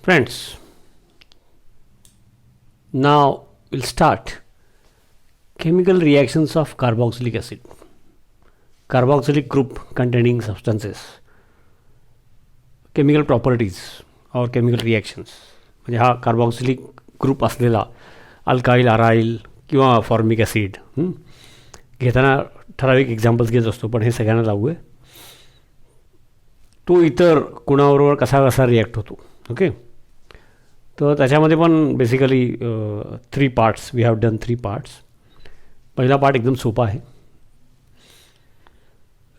Friends, now we'll start chemical reactions of carboxylic acid. Carboxylic group containing substances, chemical properties or chemical reactions. म्हणजे हा carboxylic group असलेला alkyl, अराईल किंवा formic acid घेताना ठराविक examples घेत असतो, पण हे सगळ्यांना लागू आहे. तो इतर कुणाबरोबर कसा कसा रिॲक्ट होतो. ओके, तर त्याच्यामध्ये पण basically 3 parts we have done 3 parts. पहिला पार्ट एकदम सोपा आहे.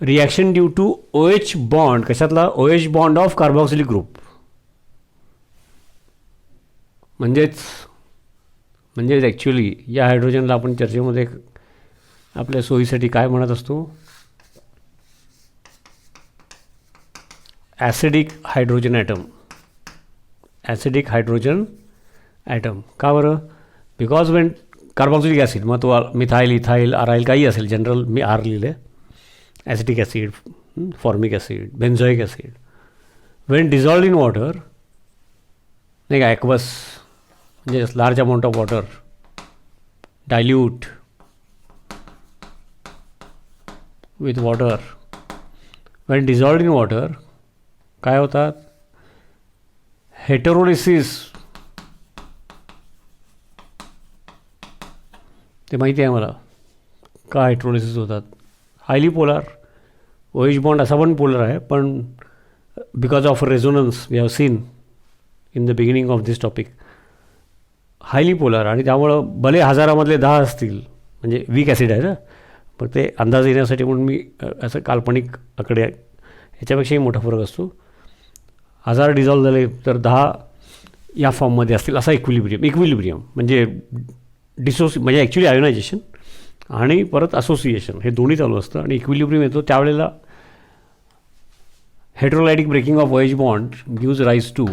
Reaction due to OH bond. कशातला? OH bond of carboxylic group. म्हणजेच ॲक्च्युली या हायड्रोजनला आपण चर्चेमध्ये आपल्या सोयीसाठी काय म्हणत असतो? Acidic hydrogen atom. Acidic hydrogen atom. का बरं? बिकॉज वेन कार्बॉक्सिलिक ॲसिड, मग तो मिथाईल, इथाईल, अराईल काही असेल, जनरल मी आर लिहिले. Acetic acid, formic acid, benzoic acid, when dissolved in water, नाही का, ॲक्वस म्हणजे large amount of water, dilute with water. When dissolved in water काय होतात? हेटेरोलिसिस. ते माहिती आहे मला का हेटेरोलिसिस होतात. Highly polar. OH बॉन्ड असा पण पोलर आहे, पण because of resonance we have seen in the beginning of this topic, highly polar. आणि त्यामुळं भले हजारामधले 10 असतील, म्हणजे वीक ॲसिड आहे ना, पण ते अंदाज येण्यासाठी म्हणून मी असं काल्पनिक आकडे, ह्याच्यापेक्षाही मोठा फरक असतो. 1000 डिझॉल्व झाले तर 10 या फॉर्ममध्ये असतील, असा इक्विलिब्रियम म्हणजे म्हणजे ॲक्च्युली आयोनायझेशन आणि परत असोसिएशन हे दोन्ही चालू असतं. आणि इक्विलिब्रियम येतो त्यावेळेला heterolytic breaking of OH bond gives rise to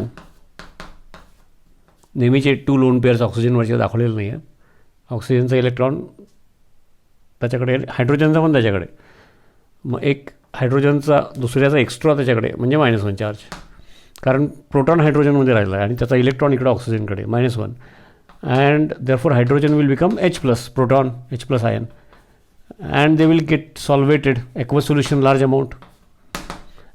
नेहमीचे 2 लोन पेअर्स ऑक्सिजनवरचे दाखवलेलं नाही आहे. ऑक्सिजनचा इलेक्ट्रॉन त्याच्याकडे, हायड्रोजनचा पण त्याच्याकडे, मग एक हायड्रोजनचा दुसऱ्याचा एक्स्ट्रा त्याच्याकडे, म्हणजे -1 चार्ज. कारण प्रोटॉन हायड्रोजनमध्ये राहिला आहे आणि त्याचा इलेक्ट्रॉन इकडे ऑक्सिजनकडे, -1. And therefore hydrogen will become H+, proton H+ ion, and they will get solvated, aqueous solution large amount.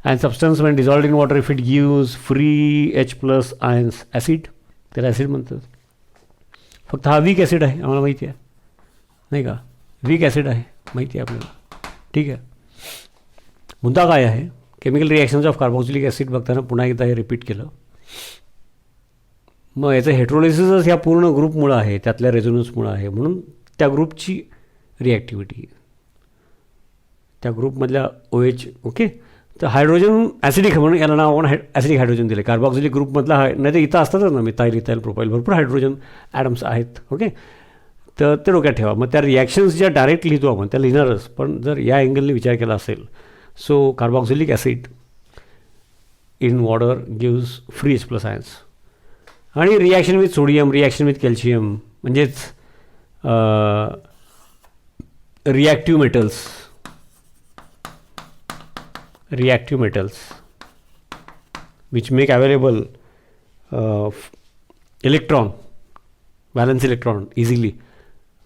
And substance when dissolved in water if it gives free H+ ions, acid. त्याला acid म्हणतात. फक्त हा weak acid आहे, आम्हाला माहिती आहे नाही का, वीक ॲसिड आहे माहिती आहे आपल्याला. ठीक आहे. मुद्दा काय आहे? Chemical reactions of carboxylic acid बघताना पुन्हा एकदा हे रिपीट केलं. मग याचं हेट्रोलिसिसच ह्या पूर्ण ग्रुपमुळं आहे, त्यातल्या रेझोनन्समुळं आहे, म्हणून त्या ग्रुपची रिॲक्टिव्हिटी, त्या ग्रुपमधल्या OH. ओके, तर हायड्रोजन ॲसिडिक म्हणून याला नाव आपण ॲसिडिक हायड्रोजन दिले. कार्बॉक्सिलिक ग्रुपमधला नाही तर इथं असतातच ना, मिथाईल, इथाईल, प्रोपाईल, भरपूर हायड्रोजन ॲटम्स आहेत. ओके, तर ते डोक्यात ठेवा. मग त्या रिॲक्शन्स ज्या डायरेक्ट लिहितो आपण त्या लिहिणारच, पण जर या अँगलने विचार केला असेल, so carboxylic acid in water gives free H+ ions. आणि reaction with sodium, reaction with calcium, म्हणजेच reactive metals which make available electron, valence electron easily.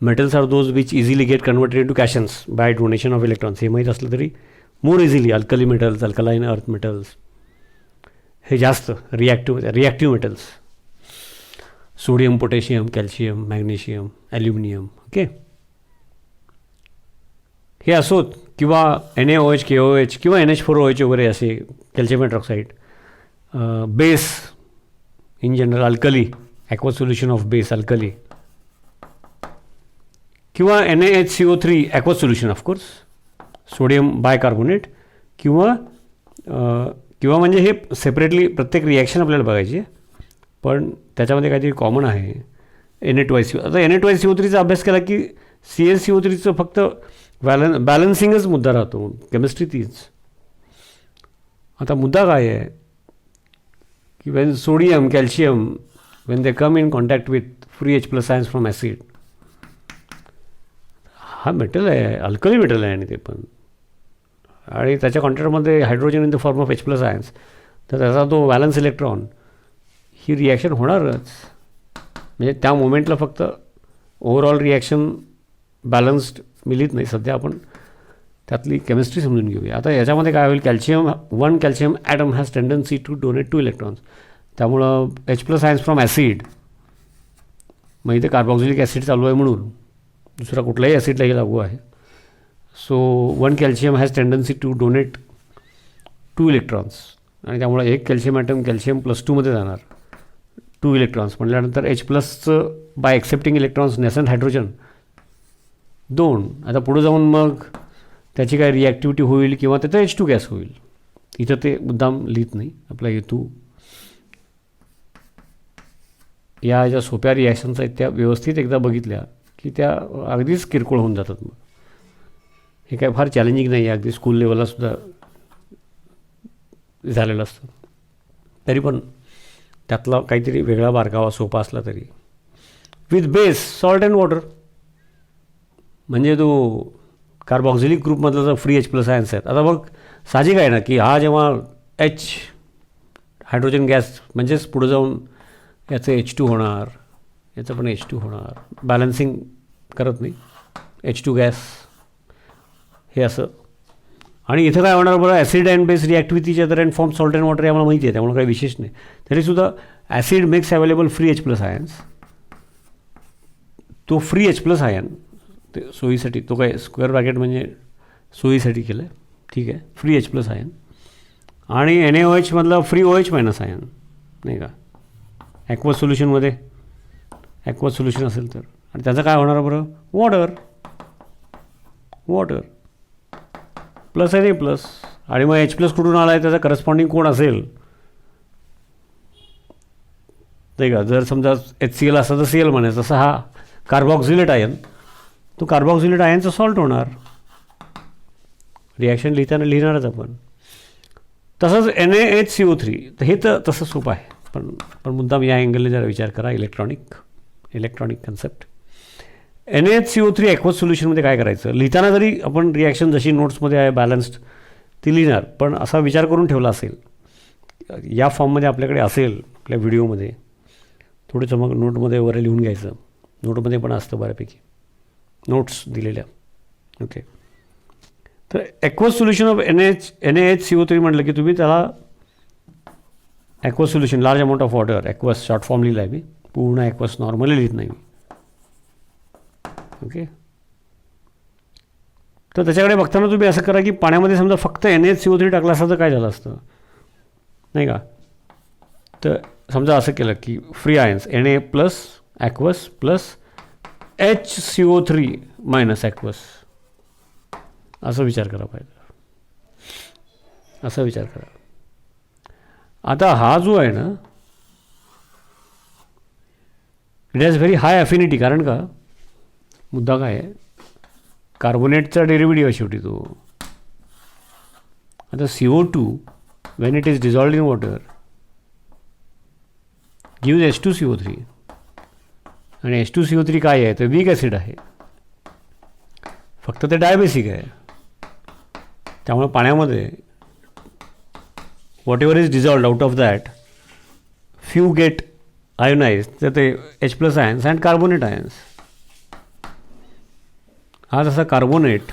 Metals are those which easily get converted into cations by donation of electrons. हे माहीत असलं तरी more easily alkali metals, alkaline earth metals हे जास्त reactive metals. Sodium, potassium, calcium, magnesium, aluminium. Okay, हे असोत किंवा NaOH, KOH किंवा NH4OH वगैरे असे, calcium hydroxide. Base in general alkali, aqueous solution of base alkali, किंवा NaHCO3 aqueous solution of course, sodium bicarbonate, किंवा म्हणजे हे सेपरेटली प्रत्येक रिॲक्शन आपल्याला बघायची आहे, पण त्याच्यामध्ये काहीतरी कॉमन आहे. Na2CO. आता Na2CO3चा अभ्यास केला की CnCO3चं फक्त बॅलन्सिंगच मुद्दा राहतो, केमिस्ट्री तीच. आता मुद्दा काय आहे की Wien sodium, calcium, when they come in contact with free H+ ions from acid, हा मेटल आहे, अल्कली मेटल आहे आणि ते पण, आणि त्याच्या कॉन्टॅक्टमध्ये hydrogen in the form of H+ ions, तर त्याचा तो व्हॅलन्स इलेक्ट्रॉन ही रिॲक्शन होणारच. म्हणजे त्या मोमेंटला फक्त ओव्हरऑल रिॲक्शन बॅलन्स्ड मिळत नाही. सध्या आपण त्यातली केमिस्ट्री समजून घेऊया. आता याच्यामध्ये काय होईल, one calcium atom has tendency to donate 2 electrons. त्यामुळं H+ आयन्स फ्रॉम ॲसिड, मग इथे कार्बॉक्झिलिक ॲसिड चालू आहे म्हणून दुसरा कुठलाही ॲसिडलाही लागू आहे. So 1 calcium has tendency to donate 2 electrons, आणि त्यामुळे एक कॅल्शियम ॲटम कॅल्शियम +2 मध्ये जाणार. 2 इलेक्ट्रॉन्स म्हटल्यानंतर H+चं बाय एक्सेप्टिंग इलेक्ट्रॉन्स नेसंट हायड्रोजन 2. आता पुढे जाऊन मग त्याची काय रिॲक्टिव्हिटी होईल किंवा त्याचा H2 गॅस होईल. इथं ते मुद्दाम लिहित नाही. आपला हेतू या ज्या सोप्या रिॲक्शन्स आहेत त्या व्यवस्थित एकदा बघितल्या की त्या अगदीच किरकोळ होऊन जातात. मग हे काय फार चॅलेंजिंग नाही आहे, अगदी स्कूल लेवललासुद्धा झालेलं असतं. तरी पण त्यातला काहीतरी वेगळा बारकावा सोपा असला तरी. With base salt and water, म्हणजे तो कार्बॉक्झिलिक ग्रुपमधला जो फ्री H+ आयन्स आहेत. आता बघ साहजिक आहे ना की हा जेव्हा हायड्रोजन गॅस म्हणजेच पुढे जाऊन याचं H2 होणार, याचं पण H2 होणार, बॅलन्सिंग करत नाही H2 गॅस हे असं. आणि इथं काय होणार बरं, ॲसिड अँड बेस रिॲक्टिव्हिटीच्या दर and form salt and water आम्हाला माहिती आहे, त्यामुळे काही विशेष नाही. तरीसुद्धा acid makes available free H+ ions. तो फ्री H+ आयन ते सोयीसाठी, तो काय स्क्वेअर ब्रॅकेट म्हणजे सोयीसाठी केलं आहे, ठीक आहे. फ्री H+ आयन आणि NaOH मधला फ्री OH- आयन, नाही का, ॲक्वस सोल्युशनमध्ये ॲक्वस सोल्युशन असेल तर. आणि त्याचं काय होणार बरं, वॉटर प्लस Na+. आणि मग H+ कुठून आला आहे, त्याचा करस्पॉन्डिंग कोण असेल, नाही का. जर समजा HCl असं तर Cl म्हणायचं, तसं हा कार्बॉक्झिलेट आयन, तो कार्बॉक्झिलेट आयनचा सॉल्ट होणार. रिॲक्शन लिहिताना लिहिणारच आपण. तसंच NaHCO3, तर हे तर तसं सोपं आहे, पण मुद्दाम या अँगलने जरा विचार करा. Electronic concept. NaHCO3 ॲक्वस सोल्युशनमध्ये काय करायचं, लिहिताना जरी आपण रिॲक्शन जशी नोट्समध्ये आहे बॅलन्स्ड ती लिहिणार, पण असा विचार करून ठेवला असेल, या फॉर्ममध्ये आपल्याकडे असेल आपल्या व्हिडिओमध्ये, थोडंसं मग नोटमध्ये वगैरे लिहून घ्यायचं. नोटमध्ये पण असतं बऱ्यापैकी नोट्स दिलेल्या. ओके, तर ॲक्वस सोल्युशन ऑफ NaHCO3 म्हटलं की तुम्ही त्याला aqueous solution large amount of water, aqueous short form लिहिला आहे मी, पूर्ण ॲक्वस नॉर्मली लिहित नाही मी. ओके, तर त्याच्याकडे बघताना तुम्ही असं करा की पाण्यामध्ये समजा फक्त NaHCO3 टाकला असतं तर काय झालं असतं, नाही का. तर समजा असं केलं की free ions Na+ aqueous plus HCO3 - aqueous, असं विचार करा पाहिजे, असा विचार करा. आता हा जो आहे ना, it has very high affinity. कारण का, मुद्दा काय आहे, कार्बोनेटचा डेरिव्हेटिव्ह आहे शेवटी तो. आता CO2 when it is dissolved in water gives H2CO3, आणि H2CO3 काय आहे, तर वीक ॲसिड आहे, फक्त ते डायबेसिक आहे. त्यामुळे पाण्यामध्ये whatever is dissolved out of that few get ionize, तर ते H+ ions and carbonate ions. हा जसा कार्बोनेट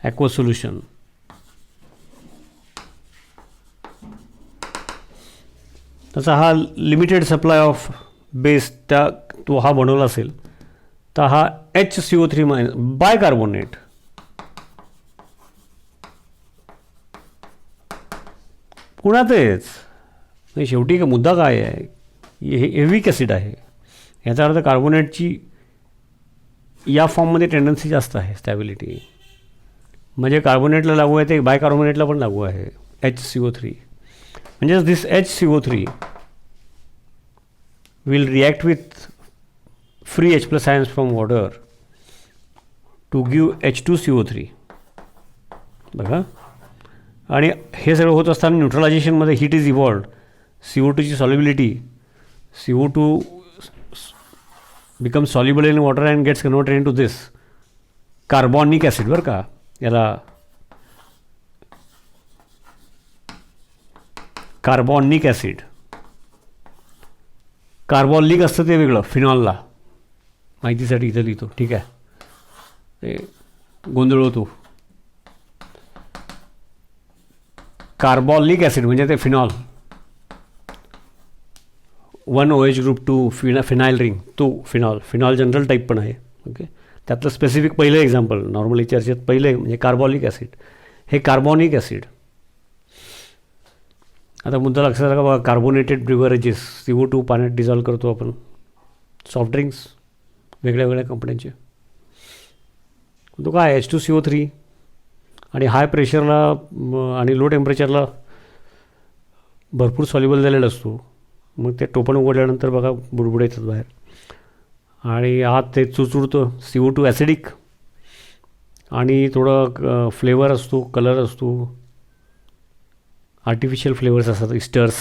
ॲक्वस सोल्युशन, तसा हा लिमिटेड सप्लाय ऑफ बेस त्या तो हा बनवला असेल तर हा HCO3- बाय कार्बोनेट. पुण्यातच नाही. शेवटी मुद्दा काय आहे, हे वीक ॲसिड आहे, याचा अर्थ कार्बोनेटची या फॉर्ममध्ये टेंडन्सी जास्त आहे, स्टॅबिलिटी. म्हणजे कार्बोनेटला लागू आहे ते बाय कार्बोनेटला पण लागू आहे HCO3. म्हणजे this HCO3 will react with free H+ ions from water to give H2CO3. बघा, आणि हे सगळं होत असताना न्यूट्रलायझेशनमध्ये हीट इज इव्हॉल्व्ड. CO2ची solubility, CO2 become soluble in water and gets converted into this carbonic acid. बरं का, याला कार्बॉनिक ॲसिड कार्बॉलिक असतं ते वेगळं, फिनॉलला माहितीसाठी इथं लिहितो, ठीक आहे, ते गोंधळ होतो. कार्बॉलिक ॲसिड म्हणजे ते phenol, 1 OH group 2 phenyl ring, तो फिनॉल जनरल टाईप पण आहे. ओके, त्यातलं स्पेसिफिक पहिलं एक्झाम्पल नॉर्मली चर्चेत पहिलं म्हणजे कार्बॉलिक ॲसिड, हे कार्बॉनिक ॲसिड. आता मुद्दा लक्षात आला बघा, कार्बोनेटेड ब्रिव्हरेजेस, CO2 पाण्यात डिझॉल्व करतो आपण, सॉफ्ट ड्रिंक्स वेगळ्या वेगळ्या कंपन्यांचे, तो काय H2CO3 आणि हाय प्रेशरला आणि लो टेम्परेचरला भरपूर सॉल्युबल झालेला असतो. मग ते टोपण उघडल्यानंतर बघा बुडबुड येतात बाहेर आणि आत ते चुचुडतं. CO2 ॲसिडिक आणि थोडं फ्लेवर असतो, कलर असतो, आर्टिफिशियल फ्लेवर्स असतात, इस्टर्स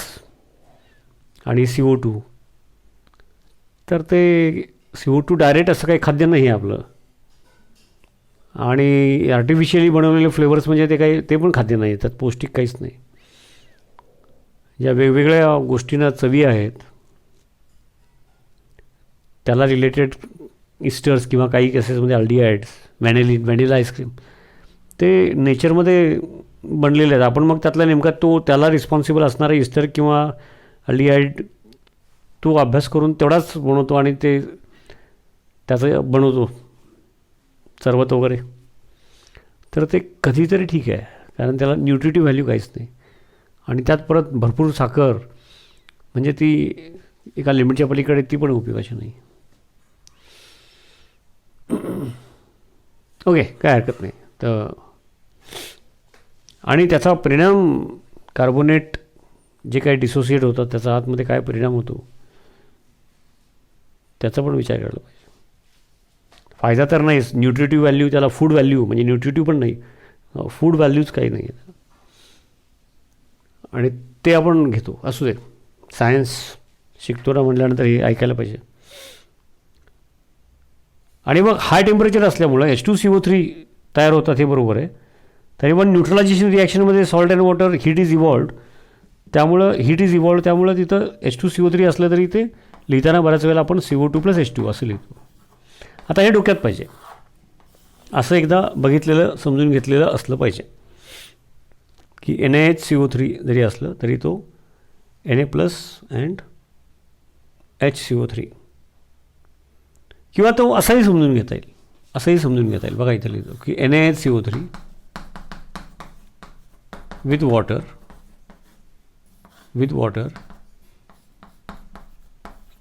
आणि CO2. तर ते CO2 डायरेक्ट असं काही खाद्य नाही आहे आपलं, आणि आर्टिफिशियली बनवलेले फ्लेवर्स म्हणजे ते काही, ते पण खाद्य नाही, त्यात पौष्टिक काहीच नाही. ज्या वेगवेगळ्या गोष्टींना चवी आहेत त्याला रिलेटेड इस्टर्स किंवा काही केसेसमध्ये अल्डिहाइड्स, व्हॅनिला आईस्क्रीम, ते नेचरमध्ये बनलेले आहेत. आपण मग त्यातला नेमका तो त्याला रिस्पॉन्सिबल असणारा इस्टर किंवा अल्डिहाइड तो अभ्यास करून तेवढाच बनवतो आणि ते त्याचं बनवतो सरबत वगैरे. तर ते कधीतरी ठीक आहे, कारण त्याला न्यूट्रिटिव्ह व्हॅल्यू काहीच नाही, आणि त्यात परत भरपूर साखर, म्हणजे ती एका लिमिटच्या पलीकडे ती पण उपयोगाची नाही. ओके, काय हरकत नाही. तर आणि त्याचा परिणाम, कार्बोनेट जे काही डिसोसिएट होतात त्याचा आतमध्ये काय परिणाम होतो त्याचा पण विचार करायला पाहिजे. फायदा तर नाहीच, न्यूट्रिटिव्ह व्हॅल्यू त्याला, फूड व्हॅल्यू म्हणजे न्यूट्रिटिव्ह पण नाही, फूड व्हॅल्यूच काही नाही आहे, आणि ते आपण घेतो. असू दे, सायन्स शिकतो ना म्हटल्यानंतर हे ऐकायला पाहिजे. आणि मग हाय टेम्परेचर असल्यामुळं H2CO3 तयार होतात, हे बरोबर आहे. तरी पण न्यूट्रलायझेशन रिॲक्शनमध्ये salt and water heat is evolved, त्यामुळं तिथं H2CO3 असलं तरी ते लिहिताना बऱ्याच वेळेला आपण CO2 + H2 असं लिहितो. आता हे डोक्यात पाहिजे, असं एकदा बघितलेलं, समजून घेतलेलं असलं पाहिजे की NaHCO3 जरी असलं तरी तो Na+ अँड HCO3, किंवा तो असाही समजून घेता येईल, बघा इथं लिहितो की NaHCO3 विथ वॉटर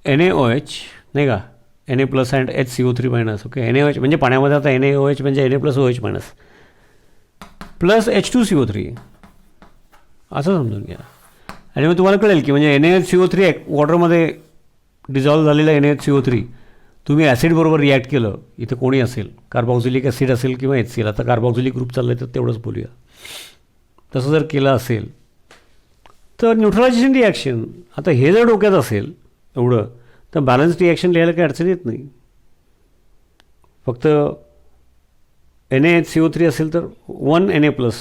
NaOH, नाही का, Na+ and HCO3-. Okay, NaOH म्हणजे पाण्यामध्ये आता NaOH म्हणजे Na+OH- प्लस H2CO3 असं समजून घ्या. आणि मग तुम्हाला कळेल की म्हणजे NaHCO3 वॉटरमध्ये डिझॉल्व्ह झालेला NaHCO3 तुम्ही ॲसिडबरोबर रिॲक्ट केलं, इथं कोणी असेल, कार्बॉक्झिलिक ॲसिड असेल किंवा HCl, आता कार्बॉक्झिलिक ग्रुप चाललं आहे तर तेवढंच बोलूया, तसं जर केलं असेल तर न्यूट्रलायझेशन रिॲक्शन. आता हे जर डोक्यात असेल एवढं, तर बॅलन्स रिॲक्शन लिहायला काही अडचण येत नाही. फक्त NaHCO3 असेल तर 1 Na+.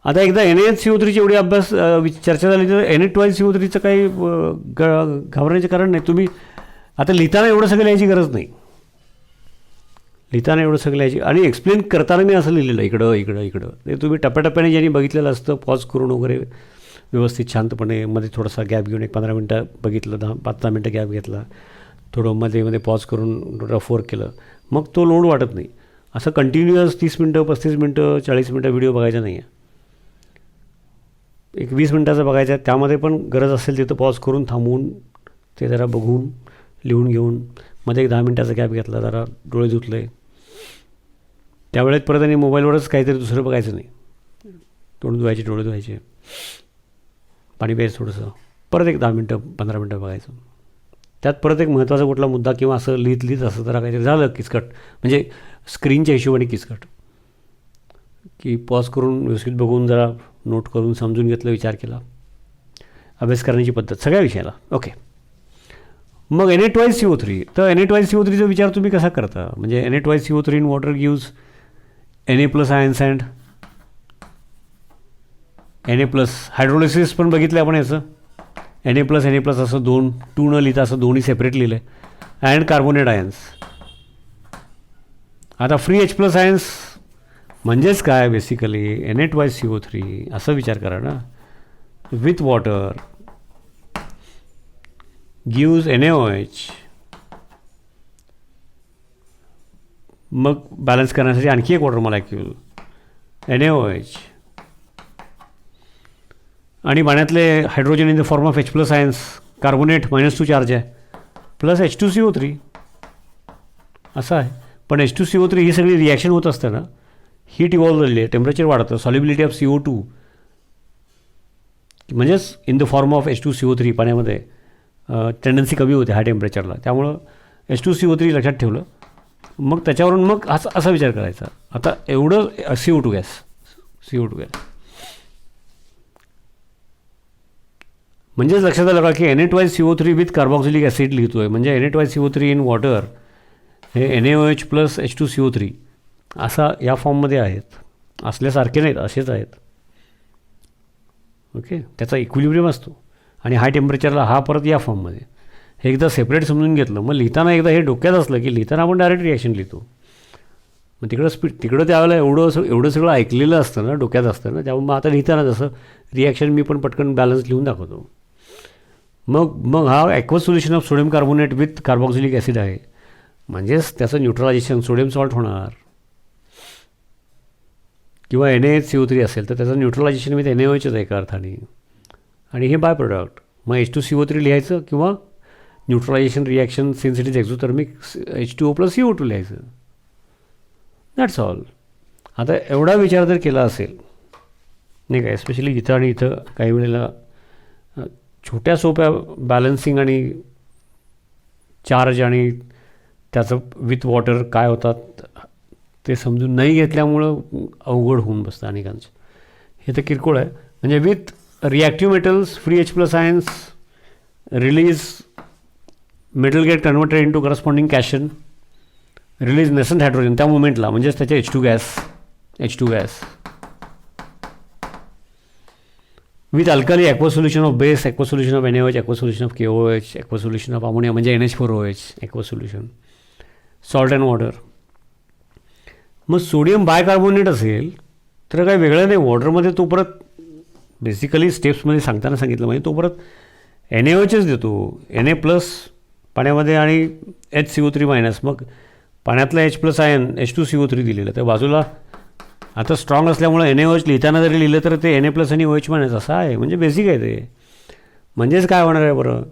आता एकदा NaHCO3ची एवढी अभ्यास चर्चा झाली तर Na2CO3चं काही घाबरण्याचे कारण नाही. तुम्ही आता लिहिताना एवढं सगळं लिहायची गरज नाही, आणि एक्सप्लेन करताना मी असं लिहिलेलं इकडं ते तुम्ही टप्प्याटप्प्याने ज्यांनी बघितलेलं असतं, पॉज करून वगैरे व्यवस्थित शांतपणे, मध्ये थोडासा गॅप घेऊन 15 मिनटं बघितलं, 5-10 मिनटं गॅप घेतला, थोडं मध्ये पॉज करून रफ वर्क केलं, मग तो लोड वाटत नाही. असं कंटिन्युअस 30 मिनटं, 35 मिनटं, 40 मिनटं व्हिडिओ बघायचा नाही आहे. एक 20 मिनटाचा बघायचा आहे, त्यामध्ये पण गरज असेल तिथं पॉज करून थांबवून ते जरा बघून लिहून घेऊन, मध्ये एक 10 मिनटाचा गॅप घेतला, जरा डोळे धुतले, त्यावेळेत परत आणि मोबाईलवरच काहीतरी दुसरं बघायचं नाही, तोंड धुवायचे, डोळे धुवायचे, पाणी प्यायचं थोडंसं, परत एक 10 मिनटं 15 मिनटं बघायचं. त्यात परत एक महत्त्वाचा कुठला मुद्दा किंवा असं लिहित असं जरा काहीतरी झालं किचकट, म्हणजे स्क्रीनच्या हिशोबाने किचकट, की पॉज करून व्यवस्थित बघून जरा नोट करून समजून घेतलं, विचार केला, अभ्यास करण्याची पद्धत सगळ्या विषयाला. ओके, मग Na2CO3, तर Na2CO3चा विचार तुम्ही कसा करता, म्हणजे Na2CO3 in water gives Na+ ions and Na+. Hydrolysis पण बघितलं आपण याचं, Na+, असं 2 न लिहिता असं दोन्ही सेपरेट लिहिलं आहे. And carbonate ions. आता फ्री H+ आयन्स म्हणजेच काय बेसिकली Na2CO3 असं विचार करा ना. With water gives NaOH. मग बॅलन्स करण्यासाठी आणखी एक वॉटर मॉलिक्यूल NaOH. आणि पाण्यातले hydrogen in the form of H+ ions, carbonate -2 charge आहे, प्लस H2CO3 असं आहे. पण H2CO3 ही सगळी रिॲक्शन होत असताना हीट इव्हॉल्व झालेली आहे, टेम्परेचर वाढतं, सॉल्युबिलिटी ऑफ CO2 म्हणजेच in the form of H2CO3 पाण्यामध्ये टेंडन्सी कमी होते हाय टेम्परेचरला. त्यामुळं H2CO3 लक्षात ठेवलं. मग त्याच्यावरून मग असा विचार करायचा. आता एवढं CO2 गॅस म्हणजेच लक्षात आलं का की Na2CO3 विथ कार्बॉक्सिलिक ॲसिड लिहितो आहे. म्हणजे Na2CO3 इन वॉटर हे NaOH प्लस H2CO3 असा या फॉर्ममध्ये आहेत. असल्यासारखे नाहीत, असेच आहेत. ओके, त्याचा इक्विलिब्रियम असतो. आणि हाय टेम्परेचरला हा परत या फॉर्ममध्ये. हे एकदा सेपरेट समजून घेतलं, मग लिहिताना एकदा हे डोक्यात असलं की लिहिताना आपण डायरेक्ट रिॲक्शन लिहितो. मग तिकडं त्यावेळेला एवढं सगळं ऐकलेलं असतं ना, डोक्यात असतं ना. त्यामुळे मग आता लिहिताना जसं रिॲक्शन मी पण पटकन बॅलन्स लिहून दाखवतो. मग हा aqueous solution of sodium carbonate with carboxylic acid आहे. म्हणजेच त्याचं न्यूट्रलायझेशन सोडियम सॉल्ट होणार. किंवा NaHCO3 असेल तर त्याचं न्यूट्रलायझेशन विथ NaOHच आहे एका अर्थाने. आणि हे बाय प्रोडक्ट. मग H2CO3 लिहायचं किंवा neutralisation reaction since it is exothermic H2O + CO2 लिहायचं. That's all. आता एवढा विचार जर केला असेल नाही का, एस्पेशली इथं आणि इथं काही वेळेला छोट्या सोप्या बॅलन्सिंग आणि चार्ज आणि त्याचं विथ वॉटर काय होतात ते समजून नाही घेतल्यामुळं अवघड होऊन बसतं अनेकांचं. हे तर किरकोळ आहे. म्हणजे with reactive metals free H+ ions release metal get converted into corresponding cation, release nascent hydrogen त्या मोमेंटला, म्हणजेच त्याचे H2 gas with alkali aqueous solution of base, aqueous solution of NaOH, aqueous solution of KOH, aqueous solution of ammonia म्हणजे NH4OH, aqueous solution, salt and water. मग sodium bicarbonate असेल तर काही वेगळं नाही. वॉटरमध्ये तो परत बेसिकली स्टेप्समध्ये सांगताना सांगितलं म्हणजे तो परत NaOHच देतो. Na+ पाण्यामध्ये आणि HCO3-. मग पाण्यातलं H+ आयन H2CO3 दिलेलं तर बाजूला आता स्ट्रॉंग असल्यामुळं NaOH लिहिताना जरी लिहिलं तर ते Na+ आणि OH- असं आहे. म्हणजे बेसिक आहे ते. म्हणजेच काय होणार आहे बरं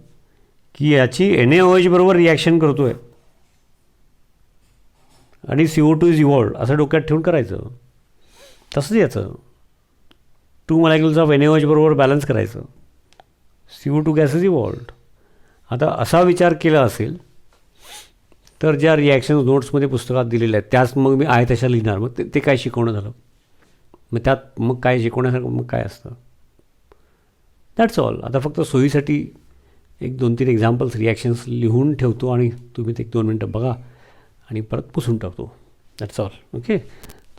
की याची NaOH बरोबर रिॲक्शन करतो आहे आणि CO2 इज इव्हॉल्ड असं डोक्यात ठेवून करायचं. तसंच याचं 2 मॉलिक्युल्स ऑफ NaOH बरोबर बॅलन्स करायचं. CO2 gas is evolved. आता असा विचार केला असेल तर ज्या रिॲक्शन नोट्समध्ये पुस्तकात दिलेल्या आहेत त्याच मग मी आहे तशा लिहिणार. मग ते काय शिकवणं झालं. मग त्यात मग काय शिकवण्यासारखं मग काय असतं. That's all. आता फक्त सोयीसाठी 1-2-3 एक्झाम्पल्स रिॲक्शन्स लिहून ठेवतो आणि तुम्ही ते 1-2 मिनटं बघा आणि परत पुसून टाकतो. That's all. ओके.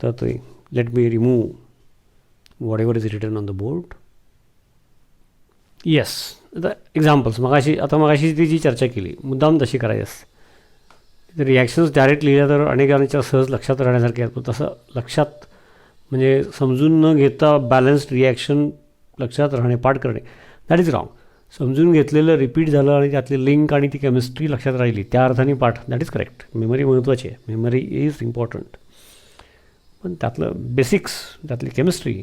तर ते let me remove whatever is written on the board. Yes. आता एक्झाम्पल्स मगाशी ती जी चर्चा केली मुद्दाम तशी करायचं. रिॲक्शन्स डायरेक्ट लिहिल्या तर अनेकांच्या सहज लक्षात राहण्यासारखे आहेत. पण तसं लक्षात म्हणजे समजून न घेता बॅलन्स्ड रिॲक्शन लक्षात राहणे, पाठ करणे, दॅट इज रॉंग. समजून घेतलेलं रिपीट झालं आणि त्यातली लिंक आणि ती केमिस्ट्री लक्षात राहिली त्या अर्थाने पाठ, दॅट इज करेक्ट. मेमरी महत्त्वाची आहे. Memory is important. पण त्यातलं बेसिक्स, त्यातली केमिस्ट्री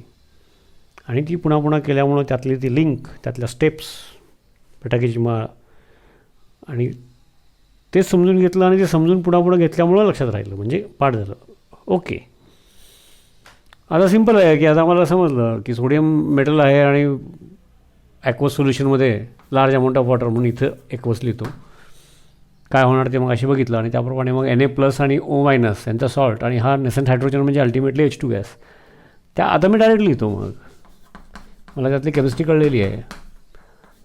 आणि ती पुन्हा पुन्हा केल्यामुळं त्यातली ती लिंक, त्यातल्या स्टेप्स, पटाकीची माळ आणि ते समजून घेतलं आणि ते समजून पुन्हा घेतल्यामुळं लक्षात राहिलं म्हणजे पाठ झालं. ओके. आता सिम्पल आहे की आता मला समजलं की सोडियम मेटल आहे आणि ॲक्वस सोल्युशनमध्ये लार्ज अमाऊंट ऑफ वॉटर म्हणून इथं ॲक्वस लिहितो. काय होणार ते मग अशी बघितलं आणि त्याप्रमाणे मग Na+ आणि O- यांचा सॉल्ट आणि हा नेसंट हायड्रोजन म्हणजे अल्टिमेटली H2 गॅस. त्या आता मी डायरेक्ट लिहितो. मग मला त्यातली केमिस्ट्री कळलेली आहे.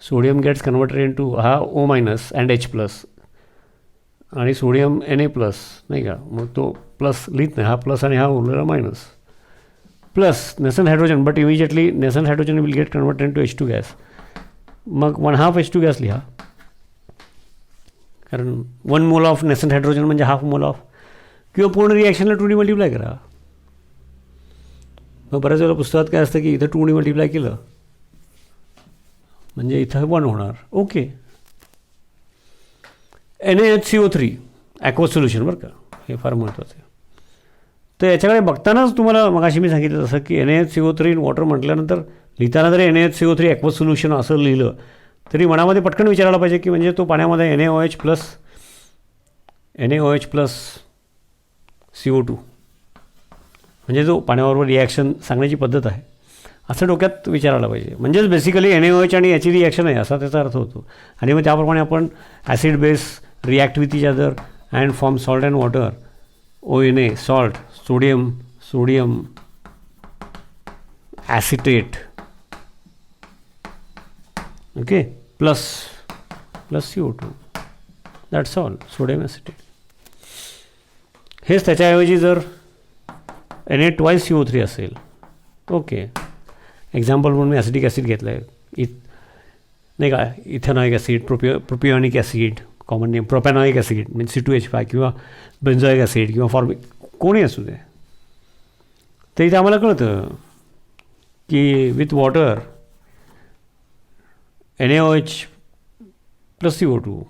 सोडियम गेट्स कन्वर्टेड इंटू हा O- अँड H+ आणि सोडियम Na+ नाही का. मग तो प्लस लिहित नाही, हा प्लस आणि हा उरलेला minus plus nascent hydrogen. But immediately nascent hydrogen will get converted into H2 gas. मग 1/2 H2 गॅस लिहा, कारण 1 मोल ऑफ नेसंट हायड्रोजन म्हणजे हाफ मोल ऑफ, किंवा पूर्ण रिॲक्शनला 2ने मल्टिप्लाय करा. मग बऱ्याच वेळेला पुस्तकात काय असतं की इथं 2ने मल्टिप्लाय केलं म्हणजे इथं 1 होणार. ओके. NaHCO3 ॲक्वा सोल्युशन बरं का, हे फार महत्त्वाचं आहे. तर याच्याकडे बघतानाच तुम्हाला मगाशी मी सांगितलं तसं की NaHCO3 इन वॉटर म्हटल्यानंतर लिहिताना जरी NaHCO3 ॲक्वा सोल्युशन असं लिहिलं तरी मनामध्ये पटकन विचारायला पाहिजे की म्हणजे तो पाण्यामध्ये NaOH प्लस CO2 म्हणजे जो पाण्याबरोबर रिॲक्शन सांगण्याची पद्धत आहे असं डोक्यात विचारायला पाहिजे. म्हणजेच बेसिकली NaOH आणि याची रिॲक्शन आहे असा त्याचा अर्थ होतो. आणि मग त्याप्रमाणे आपण acid base react with each other and form salt and water, ONA salt, sodium acetate, okay, plus CO2, that's all, sodium acetate. हेच त्याच्याऐवजी जर Na2CO3 असेल, ओके, एक्झाम्पल म्हणून मी ॲसिटिक ॲसिड घेतलं आहे, नाही का, ethanoic acid, propionic acid, common name propanoic acid म्हणजे C2H5, किंवा बेन्झोइक ॲसिड, किंवा फॉर्मिक, कोणी असू दे. तर इथे आम्हाला कळतं की with water NaOH plus CO2,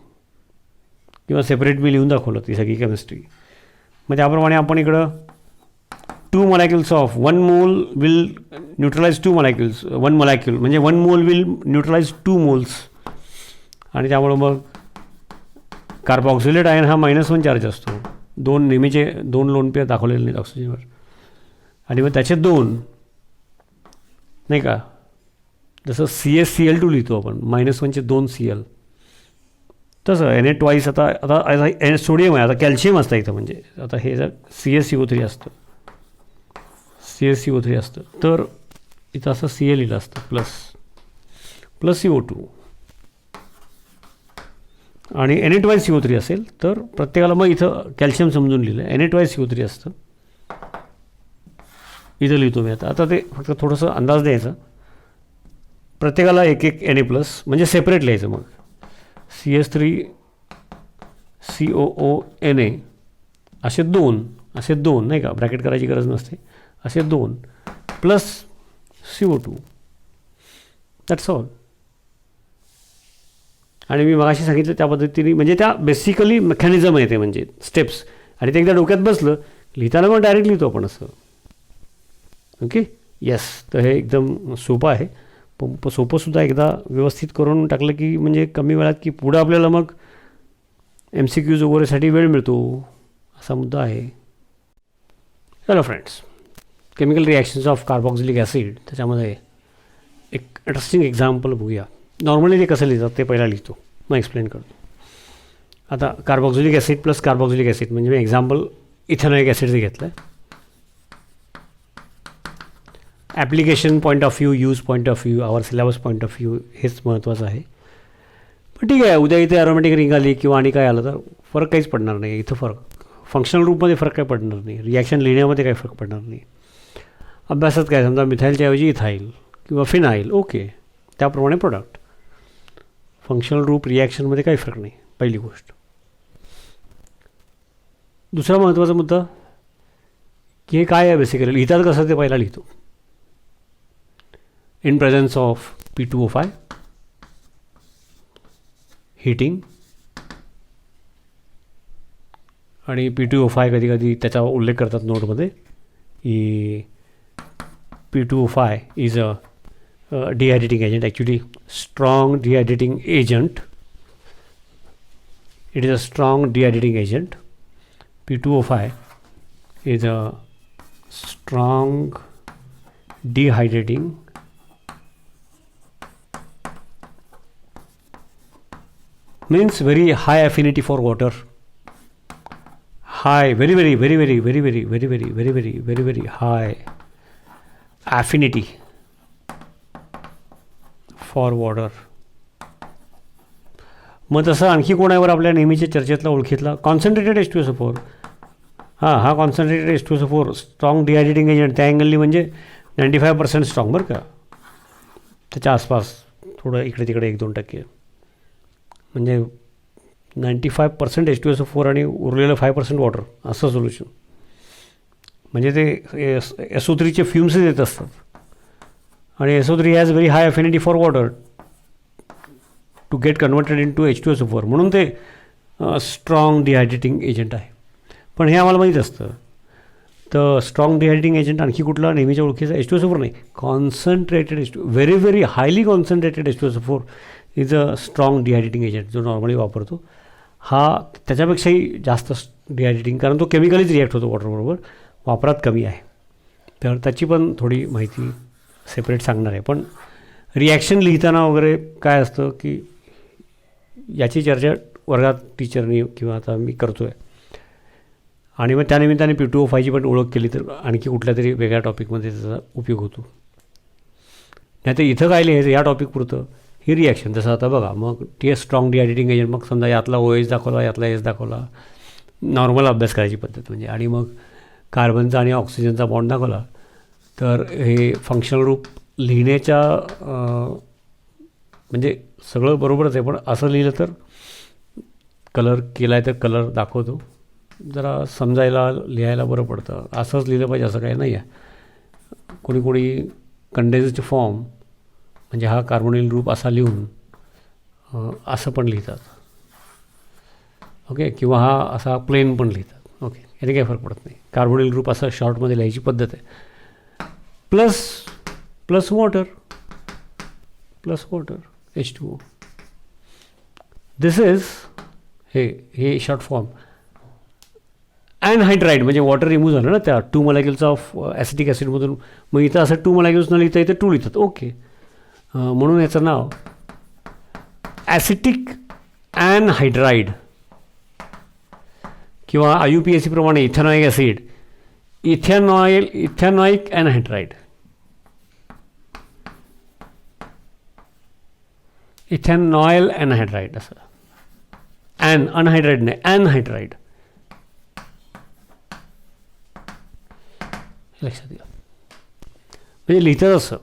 किंवा सेपरेट मी लिहून दाखवलं ती सगळी केमिस्ट्री. मग त्याप्रमाणे आपण इकडं 2 molecules of 1 mole will neutralize 2 molecules, 1 molecule म्हणजे 1 mole will neutralize 2 moles. आणि त्यामुळं मग कार्बॉक्सिलेट आयन हा -1 चार्ज असतो, 2 नेहमीचे 2 लोन पेअर दाखवलेले नाहीत ऑक्सिजनवर, आणि मग त्याचे 2, नाही का, जसं CaCl2 लिहितो आपण, -1चे 2 Cl, तसं Na2 आता सोडियम आहे, आता कॅल्शियम असतं इथं, म्हणजे आता हे जर CaCO3 असतं, CaCO3 असतं तर इथं असं Cl लिहिलं असतं प्लस CO2, आणि Na2CO3 असेल तर प्रत्येकाला मग इथं कॅल्शियम समजून लिहिलं आहे, Na2CO3 असतं, इथं लिहितो मी. आता ते फक्त थोडंसं अंदाज द्यायचा, प्रत्येकाला एक Na प्लस म्हणजे सेपरेट लिहायचं, मग CH3COONA असे दोन नाही का, ब्रॅकेट करायची गरज नसते, असे 2 प्लस CO2, दॅट्स ऑल. आणि मी मगाशी सांगितलं त्या पद्धतीने, म्हणजे त्या बेसिकली मेकॅनिझम आहे ते, म्हणजे स्टेप्स, आणि ते एकदा डोक्यात बसलं लिहिताना मग डायरेक्ट लिहितो आपण असं. Okay, yes. तर हे एकदम सोपं आहे, पण सोपंसुद्धा एकदा व्यवस्थित करून टाकलं की म्हणजे कमी वेळात की पुढं आपल्याला मग MCQs वगैरेसाठी वेळ मिळतो, असा मुद्दा आहे. Hello friends, chemical reactions of carboxylic acid, त्याच्यामध्ये एक इंटरेस्टिंग एक्झाम्पल बघूया. नॉर्मली ते कसं लिहितात ते पहिला लिहितो, मग एक्सप्लेन करतो. आता carboxylic acid plus carboxylic acid म्हणजे मी एक्झाम्पल इथेनॉइक ॲसिडचं घेतलं आहे. Application point of view, use point of view, our syllabus point of view हेच महत्त्वाचं आहे. पण ठीक आहे, उद्या इथे ॲरोमॅटिक रिंग आली किंवा आणि काय आलं तर फरक काहीच पडणार नाही. इथं फंक्शनल रूपमध्ये फरक काही पडणार नाही, रिॲक्शन लिहिण्यामध्ये काही फरक पडणार नाही. अभ्यासात काय, समजा मिथाईलच्या ऐवजी इथाईल किंवा फिनाईल, ओके, त्याप्रमाणे प्रोडक्ट. फंक्शनल रूप रिॲक्शनमध्ये काही फरक नाही, पहिली गोष्ट. दुसरा महत्त्वाचा मुद्दा की हे काय आहे बेसिकली, लिहितात कसं ते पहिला लिहितो. In presence of P2O5 heating, आणि P2O5 कधी कधी त्याचा उल्लेख करतात नोटमध्ये की P2O5 is a dehydrating agent, actually strong dehydrating agent. It is a strong dehydrating agent. P2O5 is a strong dehydrating means very high affinity for water, high, very high affinity for water. मग तसं आणखी कोणावर आपल्या नेहमीच्या चर्चेतला ओळखीतला concentrated H2SO4, हा concentrated H2SO4 strong dehydrating agent, त्या अँगलनी म्हणजे 95% strong बरं का, त्याच्या आसपास थोडं इकडे तिकडे 1-2%, म्हणजे 95% H2SO4 आणि उरलेलं 5% वॉटर, असं सोल्युशन. म्हणजे ते SO3चे फ्युम्स येत असतात आणि SO3 has very high affinity for water to get converted into H2SO4, म्हणून ते स्ट्रॉंग डिहायड्रेटिंग एजंट आहे. पण हे आम्हाला माहीत असतं. तर स्ट्रॉंग डिहायड्रेटिंग एजंट आणखी कुठला नेहमीच्या ओळखीचा H2SO4 नाही, concentrated very very highly concentrated H2SO4 is a strong dehydrating agent जो नॉर्मली वापरतो. हा त्याच्यापेक्षाही जास्त डिहायड्रेटिंग, कारण तो केमिकलीच रिॲक्ट होतो वॉटरबरोबर, वापरात कमी आहे. तर त्याची पण थोडी माहिती सेपरेट सांगणार आहे. पण रिॲक्शन लिहिताना वगैरे काय असतं की याची चर्चा वर्गात टीचरनी किंवा आता मी करतो आहे, आणि मग त्यानिमित्ताने P2O5ची पण ओळख केली तर आणखी कुठल्या तरी वेगळ्या टॉपिकमध्ये त्याचा उपयोग होतो. नाही तर इथं काय लिहायचं या टॉपिकपुरतं, ही रिॲक्शन. जसं आता बघा, मग टी स्ट्रॉंग डिहायड्रेटिंग एजंट, मग समजा यातला OH दाखवला, यातला S दाखवला, नॉर्मल अभ्यास करायची पद्धत म्हणजे, आणि मग कार्बनचा आणि ऑक्सिजनचा बॉन्ड दाखवला, तर हे फंक्शनल रूप लिहिण्याच्या म्हणजे सगळं बरोबरच आहे, पण असं लिहिलं तर कलर केला आहे तर कलर दाखवतो, जरा समजायला लिहायला बरं पडतं. असंच लिहिलं पाहिजे असं काही नाही आहे. कोणी कोणी कंडेन्स्ड फॉर्म म्हणजे हा कार्बोनिल ग्रुप असा लिहून असं पण लिहितात, ओके, किंवा हा असा प्लेन पण लिहितात, ओके, याने काही फरक पडत नाही. कार्बोनिल ग्रुप असं शॉर्टमध्ये लिहायची पद्धत आहे. Plus water H2O. This is हे शॉर्ट फॉर्म. अनहायड्राईड म्हणजे वॉटर रिमूव्ह झालं ना त्या 2 मोलॅक्युल्स ऑफ ॲसिटिक ॲसिडमधून. मग इथं असं 2 मोलॅक्युल्स न लिहिता इथं 2 लिहितात, ओके. म्हणून याचं नाव ॲसिटिक अनहायड्राईड किंवा IUPAC प्रमाणे इथेनॉइक ॲसिड, इथेनॉइक अनहायड्राईड. इथेनॉइल अनहायड्राईड असं. अनहायड्राईड नाही, अनहायड्राईड, लक्षात घ्या. म्हणजे लिहितं असं.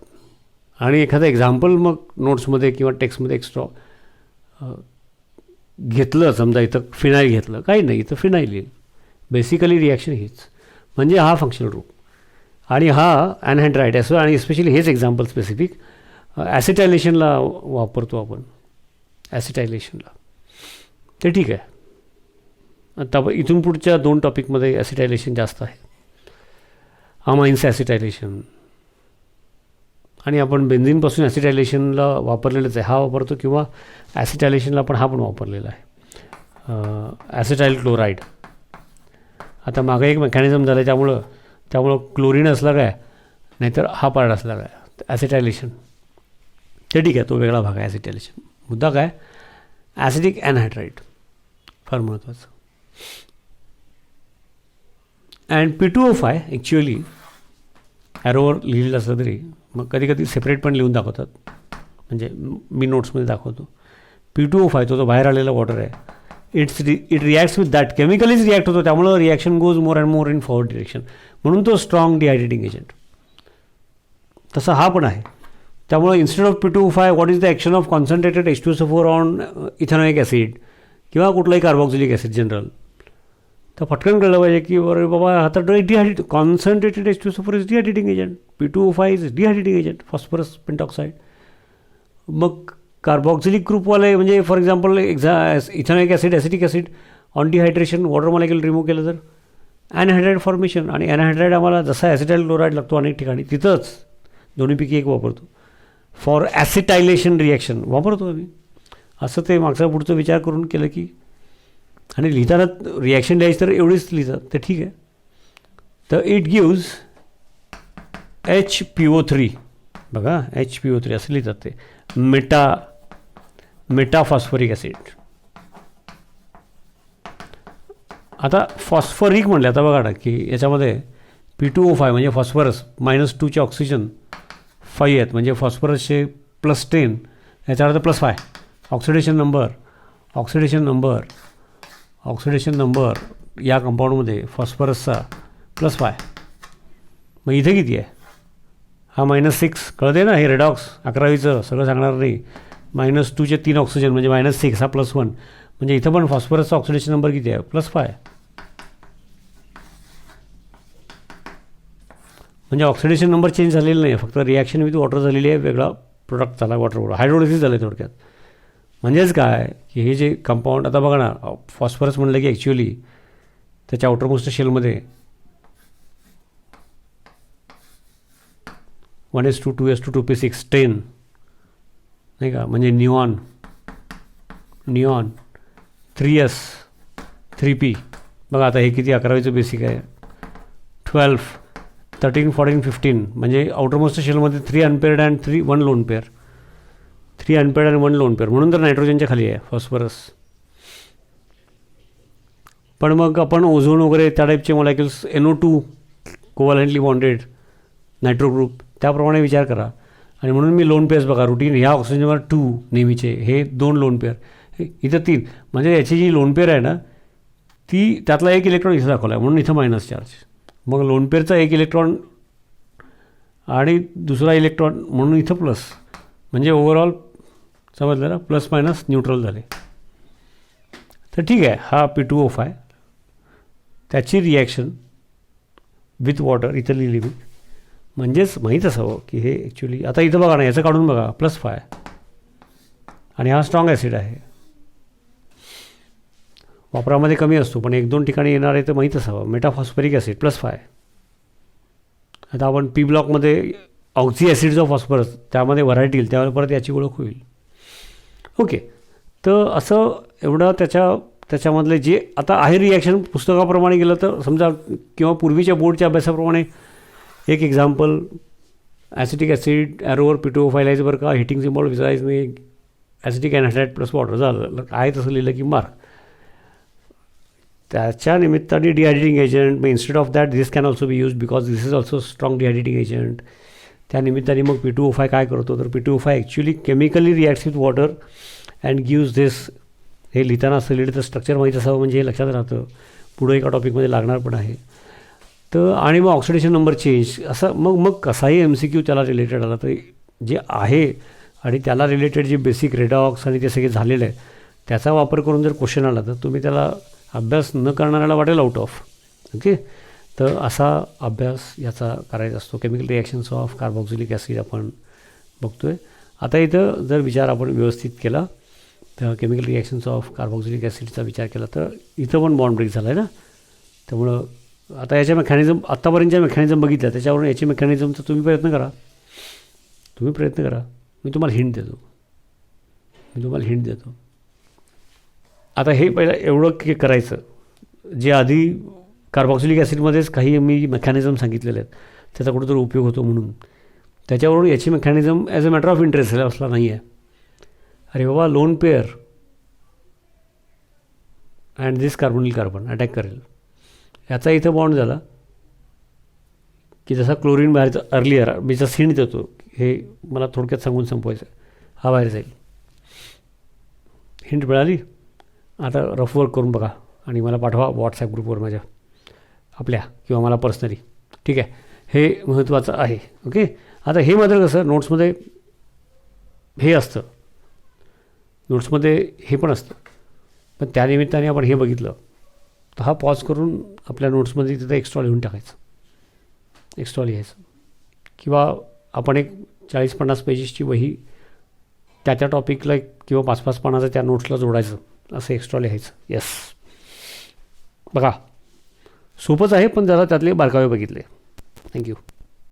आणि एखादं एक्झाम्पल मग नोट्समध्ये किंवा टेक्स्टमध्ये एक्स्ट्रा घेतलं, समजा इथं फिनाईल घेतलं, काही नाही, इथं फिनाईल येईल. बेसिकली रिॲक्शन हीच, म्हणजे हा फंक्शनल ग्रुप आणि हा अनहायड्राईड असं. आणि स्पेशली हेच एक्झाम्पल स्पेसिफिक ॲसिटायलेशनला वापरतो आपण, ॲसिटायलेशनला. ते ठीक आहे. आता इथून पुढच्या 2 टॉपिकमध्ये ॲसिटायलेशन जास्त आहे. अमाईन्स ॲसिटायलेशन, आणि आपण बेन्झिनपासून ॲसिटायलेशनला वापरलेलंच आहे, हा वापरतो, किंवा ॲसिटायलेशनला पण हा पण वापरलेला आहे, ॲसिटाईल क्लोराईड. आता मागं एक मेकॅनिझम झालं त्यामुळं क्लोरीन असला काय, नाहीतर हा पार्ट असला काय, ॲसिटायलेशन. ते ठीक आहे, तो वेगळा भाग आहे ॲसिटायलेशन. मुद्दा काय, ॲसिटिक अनहायड्राईड फार महत्त्वाचं. अँड P2O5 ॲक्च्युअली ॲरोवर लिहिलेलं असलं तरी मग कधी कधी सेपरेट पण लिहून दाखवतात, म्हणजे मी नोट्समध्ये दाखवतो. P2O5 तो बाहेर आलेला वॉटर आहे, इट रिॲक्ट्स विथ दॅट, केमिकलीच रिॲक्ट होतो, त्यामुळं reaction goes more and more in forward direction, म्हणून तो स्ट्रॉंग डिहायड्रेटिंग एजंट. तसं हा पण आहे. त्यामुळे instead of P2O5 what is the action of concentrated H2SO4 on ethanoic acid किंवा कुठलाही कार्बॉक्सिलिक ॲसिड जनरल, तर फटकन कळलं पाहिजे की अरे बाबा आता dehydrate concentrated H2SO4 is dehydrating agent, P2O5 is dehydrating agent, phosphorus pentoxide. मग कार्बॉक्सिलिक ग्रुपवाले म्हणजे for example ethanoic acid, acetic acid on dehydration water molecule remove केलं तर अनहायड्राईड फॉर्मेशन. आणि अनहायड्राईड आम्हाला जसा ॲसिटाईल क्लोराईड लागतो अनेक ठिकाणी, तिथंच दोन्हीपैकी एक वापरतो. फॉर ॲसिटायलेशन रिॲक्शन वापरतो आम्ही. असं ते मागचा पुढचा विचार करून केलं की, आणि लिहिताना रिॲक्शन द्यायची तर एवढीच लिहितात, ते ठीक आहे. तर इट गिव्ज HPO3, बघा HPO3 असं लिहितात ते, मेटाफॉस्फरिक ॲसिड. आता फॉस्फरिक म्हणले, आता बघा ना की याच्यामध्ये P2O5 म्हणजे फॉस्फरस -2चे ऑक्सिजन 5 आहेत, म्हणजे फॉस्फरसचे +10, याचा अर्थ +5. ऑक्सिडेशन नंबर या कंपाऊंडमध्ये फॉस्फरसचा +5. मग इथे किती आहे, हा -6, कळते ना, हे रेडॉक्स 11वीचं सगळं सांगणार नाही. -2चे 3 ऑक्सिजन म्हणजे -6 हा +1, म्हणजे इथं पण फॉस्फरसचा ऑक्सिडेशन नंबर किती आहे? +5. म्हणजे ऑक्सिडेशन नंबर चेंज झालेला नाही आहे, फक्त रिॲक्शन विथ वॉटर झालेली आहे, वेगळा प्रोडक्ट झाला वॉटरबरोबर, हायड्रोलिसिस झालं आहे थोडक्यात. म्हणजेच काय की हे जे कंपाऊंड, आता बघा ना, फॉस्फरस म्हणलं की ॲक्च्युअली त्याच्या आउटरमोस्ट शेलमध्ये 1:2, 2:2, 2p6, 10 नाही का, म्हणजे निऑन 3s, 3p. बघा आता हे किती 11वीचं बेसिक आहे. 12, 13, 14, 15 म्हणजे आउटरमोस्ट शेलमध्ये 3 unpaired and 1 lone pair, 3 unpaired and 1 lone pair, म्हणून तर नायट्रोजनच्या खाली आहे फॉस्फरस. पण मग आपण ओझोन वगैरे त्या टाईपचे molecules, NO2 covalently bonded nitro group, त्याप्रमाणे विचार करा. आणि म्हणून मी लोन पेअर्स बघा, रुटीन ह्या ऑक्सिजनवर 2 नेहमीचे, हे 2 लोन पेअर, इथं 3, म्हणजे याची जी लोन पेअर आहे ना, ती त्यातला 1 इलेक्ट्रॉन इथं दाखवला आहे, म्हणून इथं मायनस चार्ज. मग लोन पेअरचा 1 इलेक्ट्रॉन आणि दुसरा इलेक्ट्रॉन म्हणून इथं प्लस, म्हणजे ओव्हरऑल समजलं ना, प्लस मायनस न्यूट्रल झाले. तर ठीक आहे, हा P2O5 त्याची रिॲक्शन विथ वॉटर इथं लिहिली मी, म्हणजेच माहीत असावं की हे ॲक्च्युली, आता इथं बघा ना, याचं काढून बघा, +5 आणि हा स्ट्रॉंग ॲसिड आहे, वापरामध्ये कमी असतो पण 1-2 ठिकाणी येणार आहे, तर माहीत असावं. मेटाफॉस्फरिक ॲसिड +5. आता आपण P ब्लॉकमध्ये ऑक्झी ॲसिड्स ऑफ फॉस्फरस, त्यामध्ये व्हरायटी येईल, त्यावेळेला परत याची ओळख होईल. ओके, तर असं एवढं त्याच्यामधले जे आता आहे रिॲक्शन पुस्तकाप्रमाणे गेलं तर समजा, किंवा पूर्वीच्या बोर्डच्या अभ्यासाप्रमाणे एक एक्झाम्पल, ॲसिटिक ॲसिड ॲरोवर P2O5 लिहायचं बरं का, हिटिंग सिम्बॉल विसरायचं नाही, ॲसिटिक अॅनहायड्राइड प्लस वॉटर झालं, आहे तसं लिहिलं की मार्क. त्याच्या निमित्ताने डिहायड्रेटिंग एजंट, मग instead of that this can also be use because this is also strong dehydrating agent. त्या निमित्ताने मग P2O5 काय करतो, तर P2O5 actually chemically reacts with water and gives this. हे लिहिताना सलिडचं स्ट्रक्चर माहीत असावं, म्हणजे हे लक्षात राहतं, पुढं एका टॉपिकमध्ये लागणार पण आहे. तर आणि मग ऑक्सिडेशन नंबर चेंज, असं मग कसाही MCQ त्याला रिलेटेड आला तर जे आहे आणि त्याला रिलेटेड जे बेसिक रेडॉक्स आणि ते सगळे झालेलं आहे, त्याचा वापर करून जर क्वेश्चन आला तर तुम्ही त्याला अभ्यास न करणाऱ्याला वाटेल आउट ऑफ. ओके, तर असा अभ्यास याचा करायचा असतो. Chemical reactions of carboxylic acid आपण बघतो आहे. आता इथं जर विचार आपण व्यवस्थित केला, तर केमिकल रिॲक्शन्स ऑफ कार्बॉक्सिलिक ॲसिडचा विचार केला तर इथं पण बॉन्ड ब्रेक झाला आहे ना. त्यामुळं आता याच्या मेकॅनिझम, आत्तापर्यंतच्या मेकॅनिझम बघितल्या, त्याच्यावरून याची मेकॅनिझमचा तुम्ही प्रयत्न करा. मी तुम्हाला हिंट देतो. आता हे पहिलं एवढं करायचं, जे आधी कार्बॉक्सिलिक ॲसिडमध्येच काही मी मेकॅनिझम सांगितलेले आहेत, त्याचा कुठेतरी उपयोग होतो म्हणून, त्याच्यावरून याची mechanism as a matter of interest असला नाही आहे. अरे बाबा, lone pair and this carbonyl carbon attack करेल, याचा इथं बॉन्ड झाला की जसा क्लोरीन बाहेरचा अर्लियर मी जसा हिंट देतो, हे मला थोडक्यात सांगून संपवायचं, हा बाहेर जाईल. हिंट मिळाली. आता रफ वर्क करून बघा आणि मला पाठवा व्हॉट्सॲप ग्रुपवर माझ्या आपल्या, किंवा मला पर्सनली. ठीक आहे, हे महत्त्वाचं आहे. ओके, आता हे मात्र कसं नोट्समध्ये हे असतं, नोट्समध्ये हे पण असतं, पण त्यानिमित्ताने आपण हे बघितलं तर हा पॉज करून आपल्या नोट्समध्ये तिथं एक्स्ट्रा लिहून टाकायचं, एक्स्ट्रा लिहायचं, किंवा आपण एक 40-50 पेजेसची वही त्या टॉपिकला किंवा 5-5 पानाचं त्या नोट्सला जोडायचं, असं एक्स्ट्रा लिहायचं. येस, बघा सोपंच आहे, पण जरा त्यातले बारकावे बघितले. थँक्यू.